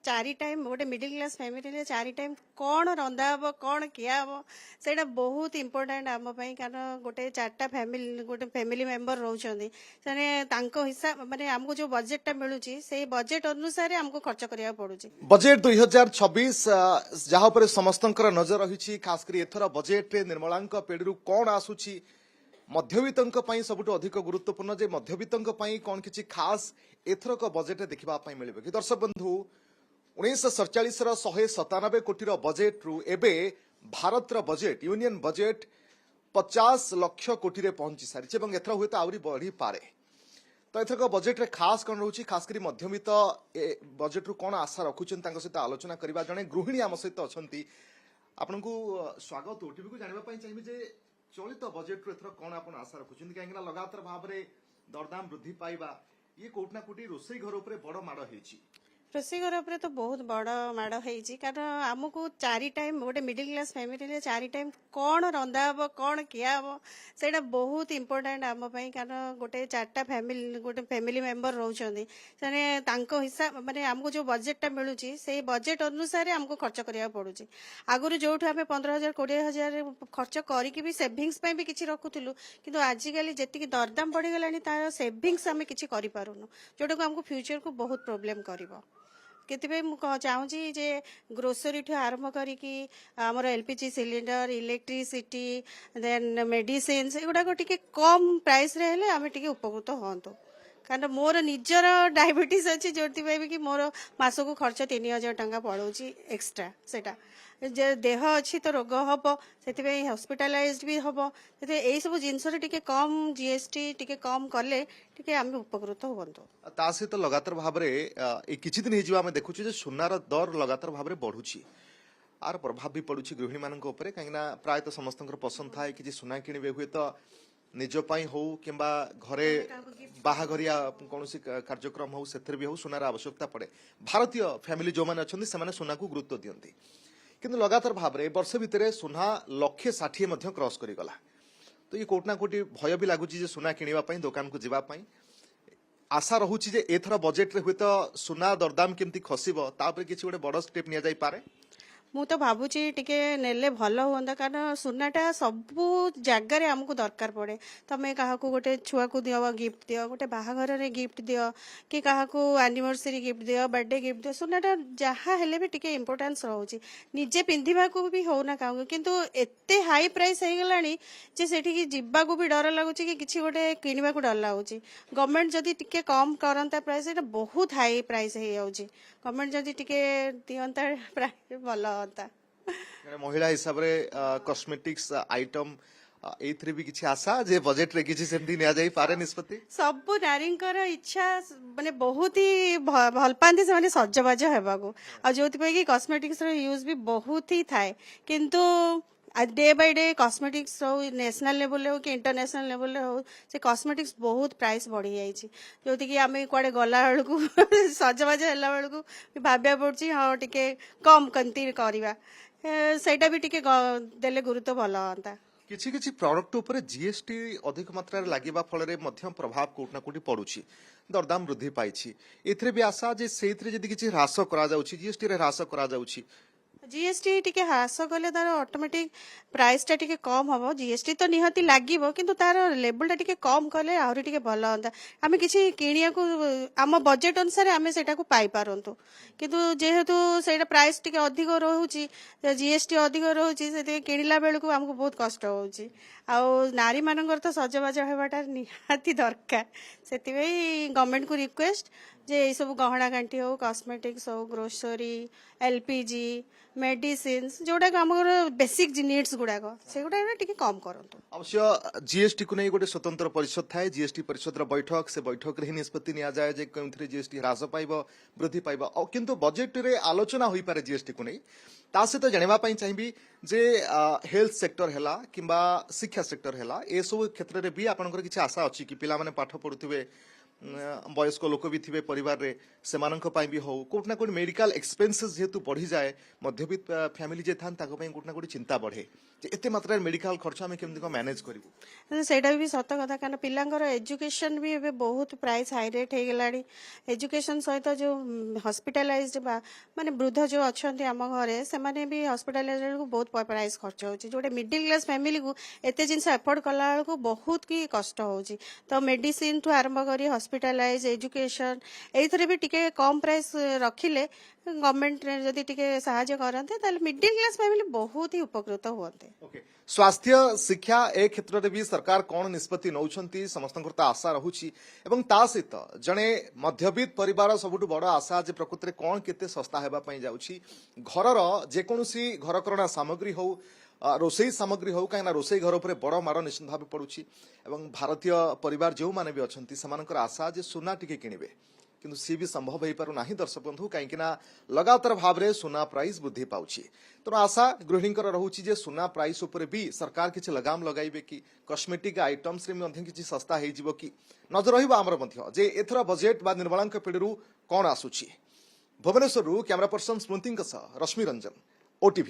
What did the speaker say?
चारि टाइम गोटे middle class family चारि टाइम कौन रंधा हम कौन किया हम से बहुत इंपोर्टेंट आम कारण गोटे चार्टा फैमिली गोटे फैमिली मेंबर रोचे हिसाब माने आमको जो बजेटा मिलूँ से बजेट अनुसार आमको खर्च करा पड़ू। बजेट 2026 जहाँ पर समस्त नजर रही खासकर एथर बजेट निर्मला पेड़ी कौन आसूची मध्यवित्त सबुठ अधिक गुरुत्वपूर्ण जे मध्यवित्त कौन किसी खास एथरक बजेट देखा मिले कि दर्शक बंधु 1947 197 कोटी बजेट रु एबे Bharat budget union budget 50 lakh कोटी रे पहुंची सारी एथर हुए तो आहरी बढ़ी पारे। तो एथरक बजेट रे खास कौन रोची खासकर मध्यवित्त बजेट रु कौन आशा रखुचन सहित आलोचना करबा जने गृहिणी आम सहित अछंती आपनको स्वागत ओटीवी को जानबा चाहिए जे चलित बजेट रु एथर कौन आपण आशा रखुचन कहीं लगातार भाव में दरदाम वृद्धि पाइबा ये कोटना कोटी रोसई घर उपर बड़ माड़ होईची रोषेई घर उपर तो बहुत बड़ माड़ होती कारण आमको चारि टाइम गोटे मिडिल क्लास फैमिली चारि टाइम कौन रंधा हम कौन किया हम से बहुत इंपोर्टेंट आम कारण गोटे चार्टा फैमिली गोटे फैमिली मेंबर रोचे हिसाब माने आमको जो बजेटा मिलूँ से बजेट अनुसार आमको खर्च करा पड़ू। आगुरी जो आम 15,000 20,000 खर्च करके भी सेविंग्स भी किसी रखुलु कि आजिकल जी दरदाम बढ़ीगला तार सेविंग्स आम कि करूँ जोटा को आमको फ्यूचर को बहुत प्रोब्लेम कर चाहूँगी जे ग्रोसरी ठू आरंभ करिकी आमर LPG cylinder electricity then medicine एगुड़ाक टिके कम प्राइस रे हेले आमे टिके उपकृत हूँ कारण मोर निजर डायबिटीज अच्छी जो कि मोर मासक खर्च 3,000 टंका पड़ोची एक्सट्रा सेटा देह अच्छी तो रोग हम से हॉस्पिटलाइज्ड भी हम यही सब जिनस कम जीएसटी टिके कम कले टिके आम उपकृत हूँ। ता सहित लगातार भाव में किछि दिन हिजो आमे देखुछु जे सुनार दर लगातार भाव में बढ़ुछि आर प्रभाव भी पड़ुछि गृहिणी मानक ऊपर कहीं प्रायतः समस्त पसंद थाए कि सुना किणवे हुए तो निज पाई हो किंबा घरे बाहाघरिया कौन कार्यक्रम हो से भी हो सुनार आवश्यकता पड़े। भारतीय फैमिली जो मैंने अच्छा से सुना को गुरुत्व दियंती किंतु लगातार भाव में वर्ष भितर सुना 160 क्रॉस करीगला तो ये कोटना कोटी भय भी लगुच सुना किणवाई दुकान को जीवाई आशा रोचे जे एथर बजेट रे हुए तो सुना दरदाम केमती खसिबो तापर किछि गोटे बड़ स्टेप निया जाई पारे। मु तो भावुची टिके नेले भल हुआ कारण सुनाटा सबू जगार आमको दरकार पड़े तमें क्या गोटे छुआ को दियो गिफ्ट दियो गोटे बाहाघर रे गिफ्ट दियो कि क्या एनिवर्सरी गिफ्ट दियो बर्थडे गिफ्ट दियो सुनाटा जहाँ हेले भी टिके इम्पोर्टेंस रोचे निजे पिंधिबा को भी होना क्या किंतु एते हाई प्राइस हो गलानी जे सेठी जिबा को भी डर लगुच कि किसी गोटे किनिबा को डर लगुच गवर्नमेंट जदि टिके कम करंता प्राइस एटा बहुत हाई प्राइस हो जाउची गवर्नमेंट जदि टिके दियंता प्राइस भल महिला हिसाब रे कॉस्मेटिक्स आइटम एथरे भी किछि आशा जे बजेट रे किछि सेमती निया जाई पारे निष्पत्ति सब नारींकर इच्छा माने बहुत ही भल पांती से माने सजबाज हेबा को आ जोति पे कि कॉस्मेटिक्स रो यूज भी बहुत ही थाए किंतु डे बाय डे कॉस्मेटिक्स हो नेशनल लेवल हो कि इंटरनेशनल लेवल हो से कॉस्मेटिक्स बहुत प्राइस बढ़ी जाइए जो कि आम कुआडे गला बेलू सजबाज है बेलू भाविया पड़ी हाँ टिके कम कमती करवा सेटा भी टिके देले गुरुत्व भल हाँ किछि किछि प्रोडक्ट ऊपर जीएसटी अधिक मात्रा रे लागिबा फल रे मध्य प्रभाव कोटना कोटी पड़ुछि दरदाम वृद्धि पाइछि एथरे भी आशा जे सेथरे जदि किछि ह्रास करा जाउछि जीएसटी रे ह्रास करा जाउछि जीएसटी टिके ह्रास कले तार ऑटोमेटिक प्राइस टा टिके कम हम जीएसटी तो निहाती लागिबो किंतु तार लेवल टा टिके कम कले आहुरी टिके भल होता आमे किछि किनिया को आम बजेट अनुसार आमे सेटा को पाई पारंतु किंतु जेहेतु सेटा प्राइस टिके अधिक रहउची जीएसटी अधिक रहउची से किनिला बेल को हमको बहुत कष्ट होउची आ नारी मानकर तो सजबाज हेबाटा निहाती दरकार सेति गवर्नमेंट को रिक्वेस्ट जे ये सब गहना गांठी हो कॉस्मेटिक्स हो ग्रोसरी एलपीजी मेडिसिन जोड़ा बेसिक नीड्स गुड़ाक से टिके कम करंतु। अवश्य जीएसटी को नहीं गोटे स्वतंत्र परिषद थाए जीएसटी परिषद बैठक से बैठक रे निष्पत्ति निया जाए जे केउथरे जीएसटी ह्रास पाइबो वृद्धि पाइबो किंतु बजेट रे आलोचना होई पारे जीएसटी को नहीं ता सहित जानिबा पई चाहिबी जे हेल्थ सेक्टर हैला किंबा शिक्षा सेक्टर हैला ए सब क्षेत्र रे भी आपनकर किछि आशा अछि कि पिला माने पाठ पढुथिबे ବୟସ୍କ ଲୋକ ବି ଥିବେ ପରିବାରରେ ସେମାନଙ୍କ ପାଇଁ ବି ହଉ କୋଉଠି ନା କୋଉଠି ମେଡିକାଲ ଏକ୍ସପେନ୍ସେସ୍ ଯେହେତୁ ବଢିଯାଏ ମଧ୍ୟବିତ୍ତ ଫ୍ୟାମିଲି ଯେ ଥାନ୍ତି ତାଙ୍କ ପାଇଁ କୋଉଠି ନା କୋଉଠି ଚିନ୍ତା ବଢେ ଯେ ଏତେ ମାତ୍ରାରେ ମେଡିକାଲ ଖର୍ଚ୍ଚ ଆମେ କେମିତି କଣ ମ୍ୟାନେଜ କରିବୁ। ସେଇଟା ବି ସତ କଥା କାରଣ ପିଲାଙ୍କର ଏଜୁକେସନ ବି ଏବେ ବହୁତ ପ୍ରାଇସ୍ ହାଇ ରେଟ୍ ହେଇଗଲାଣି। ଏଜୁକେସନ ସହିତ ଯୋଉ ହସ୍ପିଟାଲାଇଜଡ ବା ମାନେ ବୃଦ୍ଧ ଯୋଉ ଅଛନ୍ତି ଆମ ଘରେ ସେମାନେ ବି ହସ୍ପିଟାଲାଇଜ ବେଳକୁ ବହୁତ ପ୍ରାଇସ୍ ଖର୍ଚ୍ଚ ହଉଛି ଯୋଉଟା ମିଡିଲ କ୍ଲାସ ଫ୍ୟାମିଲିକୁ ଏତେ ଜିନିଷ ଏଫୋର୍ଡ କଲା ବେଳକୁ ବହୁତ କି କଷ୍ଟ ହଉଛି। ତ ମେଡିସିନ ଠୁ ଆରମ୍ଭ କରି ହସ୍ପିଟାଲାଇଜ ଏଜୁକେସନ ଏଇଥିରେ ବି ଟିକେ କମ ପ୍ରାଇସ୍ ରଖିଲେ ଗଭର୍ଣ୍ଣମେଣ୍ଟ ଯଦି ଟିକେ ସାହାଯ୍ୟ କରନ୍ତେ ତାହେଲେ ମିଡିଲ କ୍ଲାସ ଫ୍ୟାମିଲି ବହୁତ ହି ଉପକୃତ ହୁଅନ୍ତେ। ଓକେ ସ୍ୱାସ୍ଥ୍ୟ ଶିକ୍ଷା ଏ କ୍ଷେତ୍ରରେ ବି ସରକାର କଣ ନିଷ୍ପତ୍ତି ନଉଛନ୍ତି ସମସ୍ତଙ୍କର ତ ଆଶା ରହୁଛି ଏବଂ ତା ସହିତ ଜଣେ ମଧ୍ୟବିତ୍ତ ପରିବାର ସବୁଠୁ ବଡ ଆଶା ଯେ ପ୍ରକୃତରେ କଣ କେତେ ଶସ୍ତା ହେବା ପାଇଁ ଯାଉଛି ଘରର ଯେକୌଣସି ଘରକରଣା ସାମଗ୍ରୀ ହଉ ରୋଷେଇ ସାମଗ୍ରୀ ହଉ କାହିଁକିନା ରୋଷେଇ ଘର ଉପରେ ବଡ ମାଡ଼ ନିଶ୍ଚିତ ଭାବେ ପଡୁଛି ଏବଂ ଭାରତୀୟ ପରିବାର ଯେଉଁମାନେ ବି ଅଛନ୍ତି ସେମାନଙ୍କର ଆଶା ଯେ ସୁନା ଟିକେ କିଣିବେ କିନ୍ତୁ ସି ବି ସମ୍ଭବ ହେଇପାରୁନାହିଁ ଦର୍ଶକ ବନ୍ଧୁ କାହିଁକି ନା ଲଗାତାର ଭାବରେ ସୁନା ପ୍ରାଇସ୍ ବୃଦ୍ଧି ପାଉଛି ତେଣୁ ଆଶା ଗୃହିଣୀଙ୍କର ରହୁଛି ଯେ ସୁନା ପ୍ରାଇସ୍ ଉପରେ ବି ସରକାର କିଛି ଲଗାମ ଲଗାଇବେ କି କସ୍ମେଟିକ୍ ଆଇଟମ୍ସରେ ମଧ୍ୟ କିଛି ଶସ୍ତା ହେଇଯିବ କି ନଜର ରହିବ ଆମର ମଧ୍ୟ ଯେ ଏଥର ବଜେଟ୍ ବା ନିର୍ମଳାଙ୍କ ପିଢ଼ିରୁ କଣ ଆସୁଛି। ଭୁବନେଶ୍ୱରରୁ କ୍ୟାମେରା ପର୍ସନ ସ୍ମୃତିଙ୍କ ସହ ରଶ୍ମି ରଞ୍ଜନ OTV।